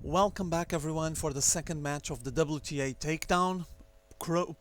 Welcome back everyone for the second match of the WTA Takedown.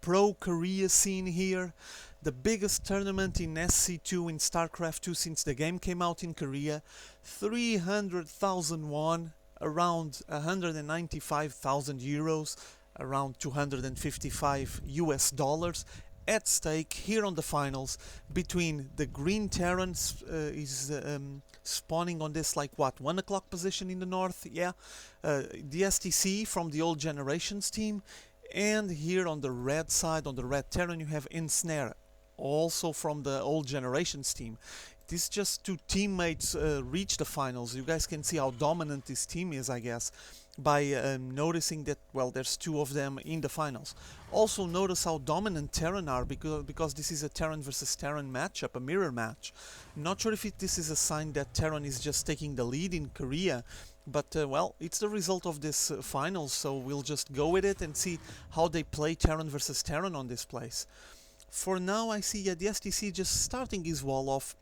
Pro Korea scene here. The biggest tournament in SC2 in Starcraft 2 since the game came out in Korea. 300,000 won, around 195,000 euros, around 255 US dollars at stake here on the finals between the green Terran spawning on this like what 1 o'clock position in the north, the STC from the old generations team, and here on the red side, on the red Terran, you have oGsEnsnare, also from the old generations team. These just two teammates reach the finals. You guys can see how dominant this team is, I guess, by noticing that, well, there's two of them in the finals. Also notice how dominant Terran are, because this is a Terran versus Terran matchup, a mirror match. Not sure if this is a sign that Terran is just taking the lead in Korea, but well, it's the result of this finals, so we'll just go with it and see how they play Terran versus Terran on this place. For now, I see the STC just starting his wall off,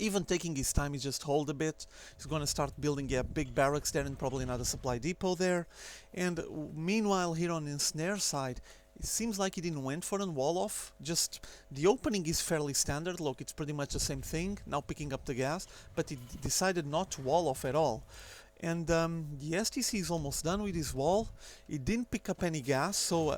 even taking his time. He just hold a bit. He's gonna start building big barracks there and probably another supply depot there. And meanwhile, here on oGsEnsnare side, it seems like he didn't went for a wall off. Just the opening is fairly standard. Look, it's pretty much the same thing. Now picking up the gas, but he decided not to wall off at all. And the STC is almost done with his wall. It didn't pick up any gas, so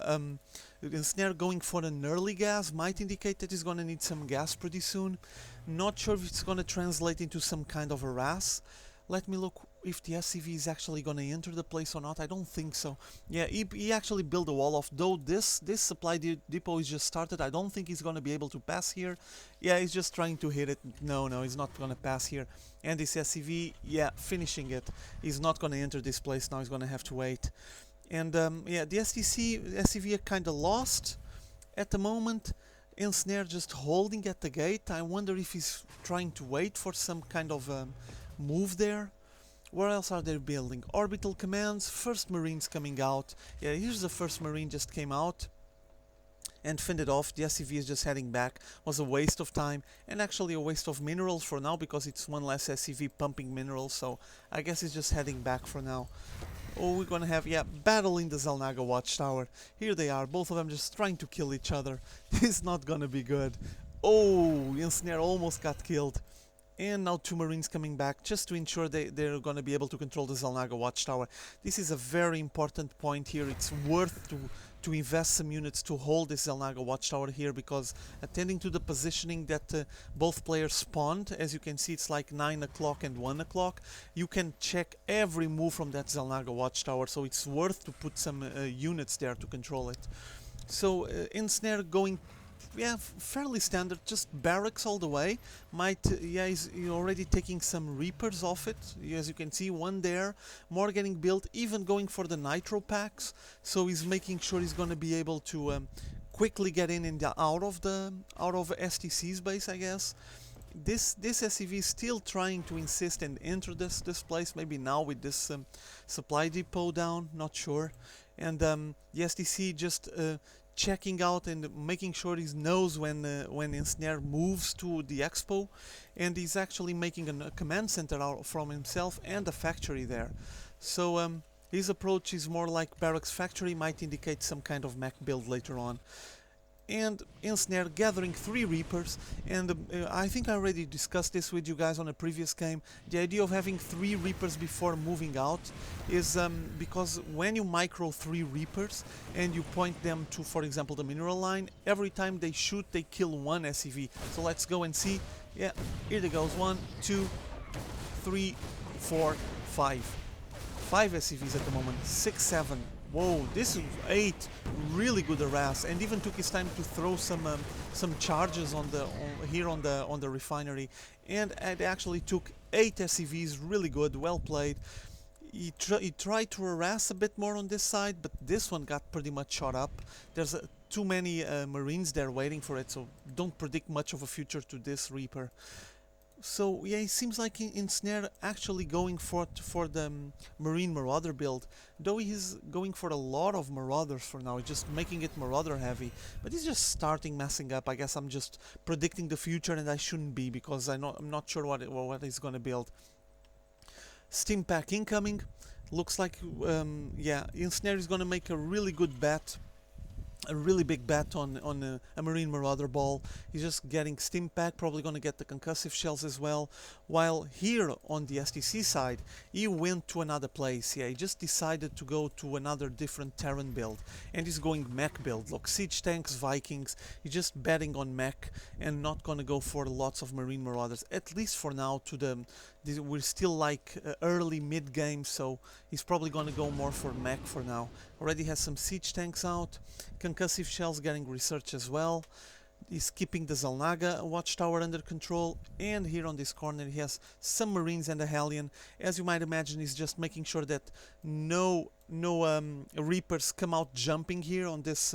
oGsEnsnare going for an early gas might indicate that he's gonna need some gas pretty soon. Not sure if it's gonna translate into some kind of a harass. Let me look if the SCV is actually gonna enter the place or not. I don't think so. Yeah, he actually built a wall off, though this supply depot is just started. I don't think he's gonna be able to pass here. Yeah, he's just trying to hit it. No, he's not gonna pass here. And this SCV, yeah, finishing it. He's not gonna enter this place now. He's gonna have to wait. And yeah, the SCV are kinda lost at the moment. oGsEnsnare just holding at the gate. I wonder if he's trying to wait for some kind of move there. Where else are they building? Orbital commands, first Marines coming out. Yeah, here's the first Marine just came out and fended off. The SCV is just heading back. Was a waste of time and actually a waste of minerals for now, because it's one less SCV pumping minerals, so I guess it's just heading back for now. Oh, we're gonna have, battle in the Xel'Naga watchtower. Here they are, both of them just trying to kill each other. This is not gonna be good. Oh, oGsEnsnare almost got killed. And now two Marines coming back just to ensure they're gonna be able to control the Xel'Naga watchtower. This is a very important point here. It's worth to invest some units to hold this Xel'Naga watchtower here, because attending to the positioning that both players spawned, as you can see, it's like 9 o'clock and 1 o'clock. You can check every move from that Xel'Naga watchtower, so it's worth to put some units there to control it. So oGsEnsnare going, fairly standard, just barracks all the way. He's already taking some Reapers off it. As you can see, one there, more getting built, even going for the Nitro packs. So he's making sure he's going to be able to quickly get in and out of STC's base, I guess. This SCV is still trying to insist and enter this place, maybe now with this supply depot down, not sure. And the STC just checking out and making sure he knows when oGsEnsnare moves to the expo, and he's actually making a command center out from himself and a factory there. So his approach is more like barracks factory, might indicate some kind of mech build later on. And oGsEnsnare gathering 3 Reapers, and I think I already discussed this with you guys on a previous game. The idea of having 3 Reapers before moving out is because when you micro 3 Reapers and you point them to, for example, the mineral line, every time they shoot they kill 1 SCV. So let's go and see. Yeah, here it goes. 1, 2, 3, 4, 5. 5 SCVs at the moment. 6, 7. Whoa, this is 8, really good harass, and even took his time to throw some charges on the refinery, and it actually took 8 SCVs, really good, well played. He tried to harass a bit more on this side, but this one got pretty much shot up. There's too many Marines there waiting for it, so don't predict much of a future to this Reaper. So yeah, it seems like oGsEnsnare actually going for the Marine Marauder build, though he's going for a lot of Marauders for now. He's just making it Marauder heavy, but he's just starting messing up. I guess I'm just predicting the future, and I shouldn't be, because I'm not sure what he's gonna build. Steam pack incoming. Looks like, yeah, oGsEnsnare is gonna make a really good bet, a really big bet on a Marine Marauder ball. He's just getting stim pack, probably going to get the concussive shells as well. While here on the STC side, he went to another place. Yeah, he just decided to go to another different Terran build, and he's going mech build. Look, siege tanks, Vikings. He's just betting on mech and not going to go for lots of Marine Marauders, at least for now. We're still like early mid game, so he's probably going to go more for mech for now. Already has some siege tanks out, concussive shells getting research as well. He's keeping the Xel'Naga watchtower under control, and here on this corner he has some Marines and a Hellion. As you might imagine, he's just making sure that no Reapers come out jumping here on this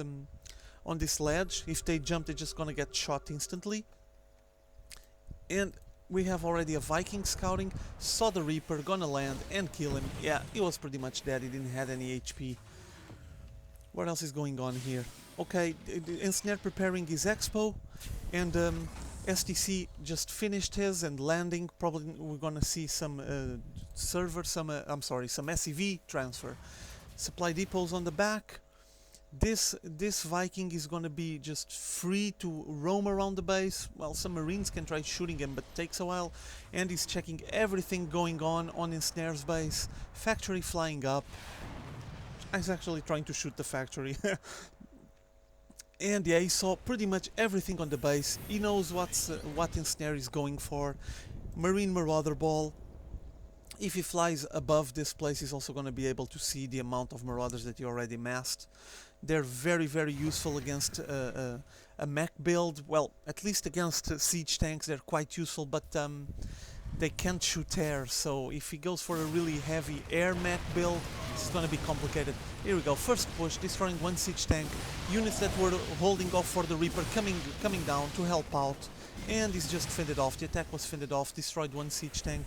ledge. If they jump, they're just gonna get shot instantly. And we have already a Viking scouting, saw the Reaper, gonna land and kill him. Yeah, he was pretty much dead, he didn't have any HP. What else is going on here? Okay, oGsEnsnare preparing his expo, and STC just finished his and landing. Probably we're gonna see some some SEV transfer. Supply depots on the back. This Viking is gonna be just free to roam around the base. Well, some Marines can try shooting him, but takes a while. And he's checking everything going on oGsEnsnare's base. Factory flying up. He's actually trying to shoot the factory. And yeah, he saw pretty much everything on the base. He knows what oGsEnsnare is going for. Marine Marauder ball. If he flies above this place, he's also going to be able to see the amount of Marauders that he already massed. They're very, very useful against a mech build. Well, at least against siege tanks, they're quite useful, but they can't shoot air. So if he goes for a really heavy air mech build, it's going to be complicated. Here we go, first push, destroying one siege tank. Units that were holding off for the Reaper coming down to help out. And he's just fended off. The attack was fended off, destroyed one siege tank.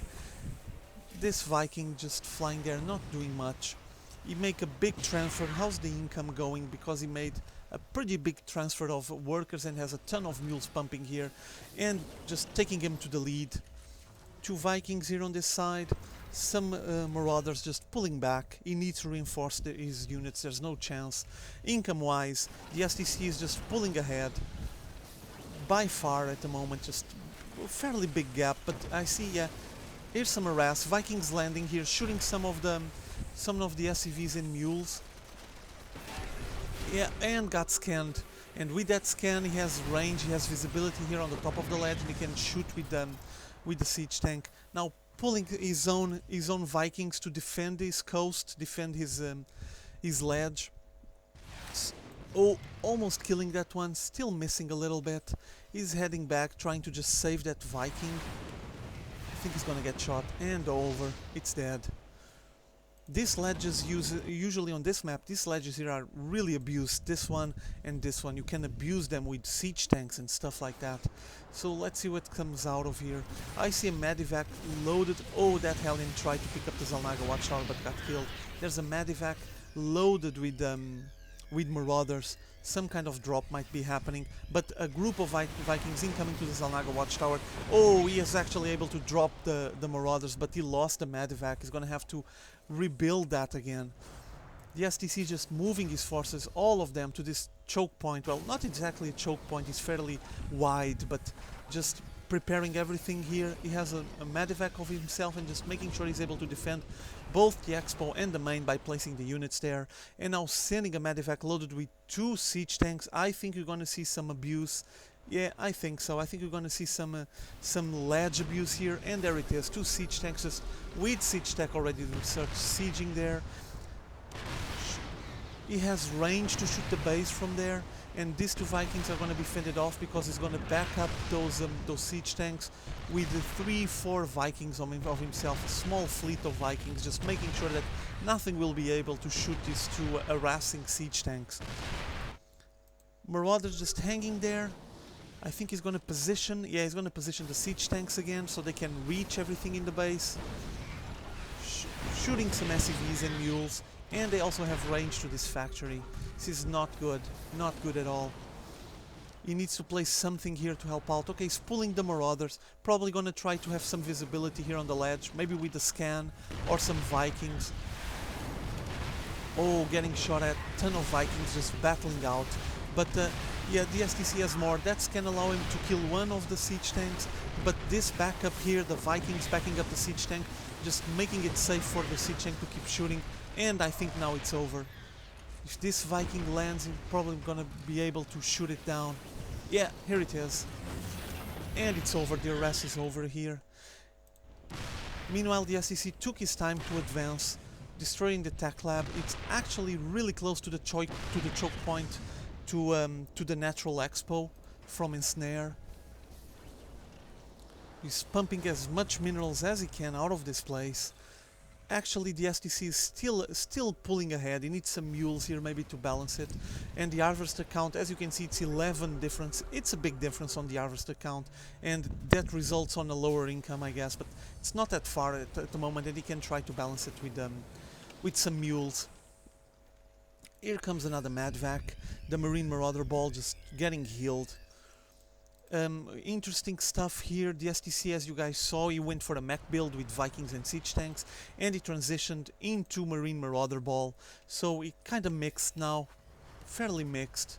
This Viking just flying there, not doing much. He make a big transfer. How's the income going? Because he made a pretty big transfer of workers and has a ton of mules pumping here. And just taking him to the lead. Two Vikings here on this side. Some Marauders just pulling back. He needs to reinforce his units. There's no chance. Income-wise, the STC is just pulling ahead. By far at the moment, just a fairly big gap. But I see, yeah, here's some harass. Vikings landing here, shooting some of the SCVs and mules. Yeah, and got scanned. And with that scan, he has range, he has visibility here on the top of the ledge, and he can shoot with the siege tank. Now pulling his own Vikings to defend his coast, defend his ledge. Oh, almost killing that one, still missing a little bit. He's heading back, trying to just save that Viking. I think he's gonna get shot, and over. It's dead. These ledges usually on this map, these ledges here are really abused. This one and this one. You can abuse them with siege tanks and stuff like that. So let's see what comes out of here. I see a Medivac loaded. Oh, that Hellion tried to pick up the Xel'Naga watchtower but got killed. There's a Medivac loaded with Marauders. Some kind of drop might be happening, but a group of Vikings incoming to the Xel'Naga watchtower. Oh, he is actually able to drop the Marauders, but he lost the Medivac. He's gonna have to rebuild that again. The STC just moving his forces, all of them, to this choke point. Well, not exactly a choke point, it's fairly wide, but just preparing everything here. He has a Medivac of himself and just making sure he's able to defend both the expo and the main by placing the units there. And now sending a Medivac loaded with 2 siege tanks. I think you're going to see some abuse. Yeah, I think so. I think you're going to see some ledge abuse here. And there it is, 2 siege tanks just with siege tech already researched, sieging there. He has range to shoot the base from there. And these 2 Vikings are going to be fended off because he's going to back up those siege tanks with the 3-4 Vikings of himself, a small fleet of Vikings, just making sure that nothing will be able to shoot these 2 harassing siege tanks. Marauders just hanging there. I think he's going to position, yeah, he's going to position the siege tanks again so they can reach everything in the base. Shooting some SCVs and mules. And they also have range to this factory. This is not good at all. He needs to place something here to help out. Okay, he's pulling the Marauders. Probably gonna try to have some visibility here on the ledge, maybe with the scan or some Vikings. Oh, getting shot at, ton of Vikings just battling out. But yeah, the STC has more. That can allow him to kill one of the siege tanks, but this backup here, the Vikings backing up the siege tank, just making it safe for the siege tank to keep shooting, and I think now it's over. If this Viking lands, he's probably gonna be able to shoot it down. Yeah, here it is. And it's over, the arrest is over here. Meanwhile, the STC took his time to advance, destroying the tech lab. It's actually really close to the choke point, to the natural expo from oGsEnsnare. He's pumping as much minerals as he can out of this place. Actually, the STC is still pulling ahead. He needs some mules here maybe to balance it. And the harvester count, as you can see, it's 11 difference. It's a big difference on the harvester count, and that results on a lower income, I guess. But it's not that far at the moment, and he can try to balance it with some mules. Here comes another Madvac, the Marine Marauder Ball just getting healed. Interesting stuff here. The STC, as you guys saw, he went for a mech build with Vikings and siege tanks, and he transitioned into Marine Marauder Ball, so it kind of mixed now, fairly mixed.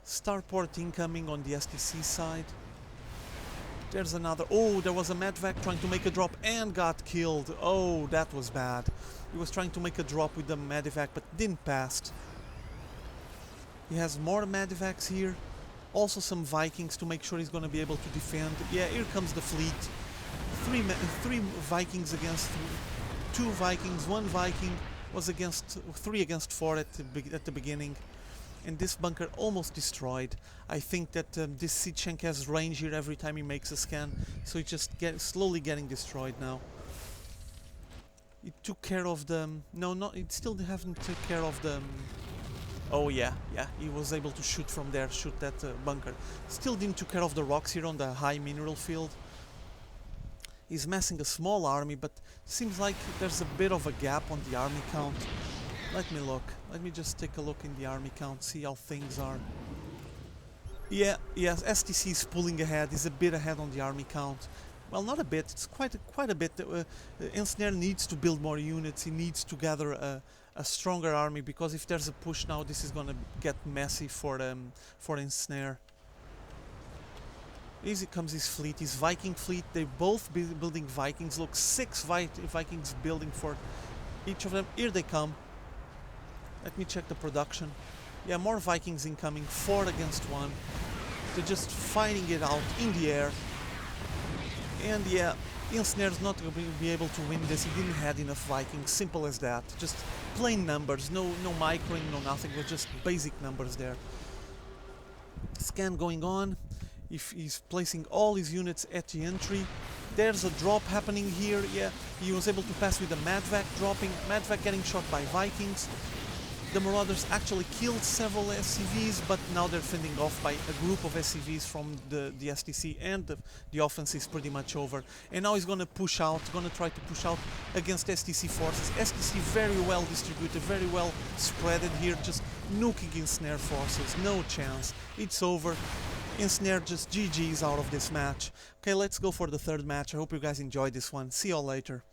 Starport incoming on the STC side. There's another. Oh, there was a Madvac trying to make a drop and got killed. Oh, that was bad. He was trying to make a drop with the Medivac but didn't pass. He has more Medivacs here. Also some Vikings to make sure he's going to be able to defend. Yeah, here comes the fleet. Three Vikings against 2 Vikings. 1 Viking was against 3 against 4 at the beginning. And this bunker almost destroyed. I think that this siege tank has range here every time he makes a scan, so it's just slowly getting destroyed now. It took care of the... No, it still haven't taken care of the... Oh yeah, he was able to shoot from there, shoot that bunker. Still didn't take care of the rocks here on the high mineral field. He's massing a small army, but seems like there's a bit of a gap on the army count. Let me look. Let me just take a look in the army count, see how things are. Yeah, yes, STC is pulling ahead. He's a bit ahead on the army count. Well, not a bit. It's quite a bit. oGsEnsnare needs to build more units. He needs to gather a stronger army, because if there's a push now, this is gonna get messy for oGsEnsnare. Easy comes his fleet, his Viking fleet. They both building Vikings. Look, 6 Vikings building for each of them. Here they come. Let me check the production. Yeah, more Vikings incoming. 4 against 1. They're just fighting it out in the air. And yeah, oGsEnsnare's not going to be able to win this. He didn't have enough Vikings. Simple as that. Just plain numbers. No microing, no nothing. But just basic numbers there. Scan going on. If he's placing all his units at the entry. There's a drop happening here. Yeah, he was able to pass with the Madvac dropping. Madvac getting shot by Vikings. The Marauders actually killed several SCVs, but now they're fending off by a group of SCVs from the STC, and the offense is pretty much over. And now he's gonna push out, gonna try to push out against STC forces. STC very well distributed, very well spreaded here, just nuking oGsEnsnare forces, no chance. It's over. oGsEnsnare just GG's out of this match. Okay, let's go for the third match. I hope you guys enjoyed this one. See y'all later.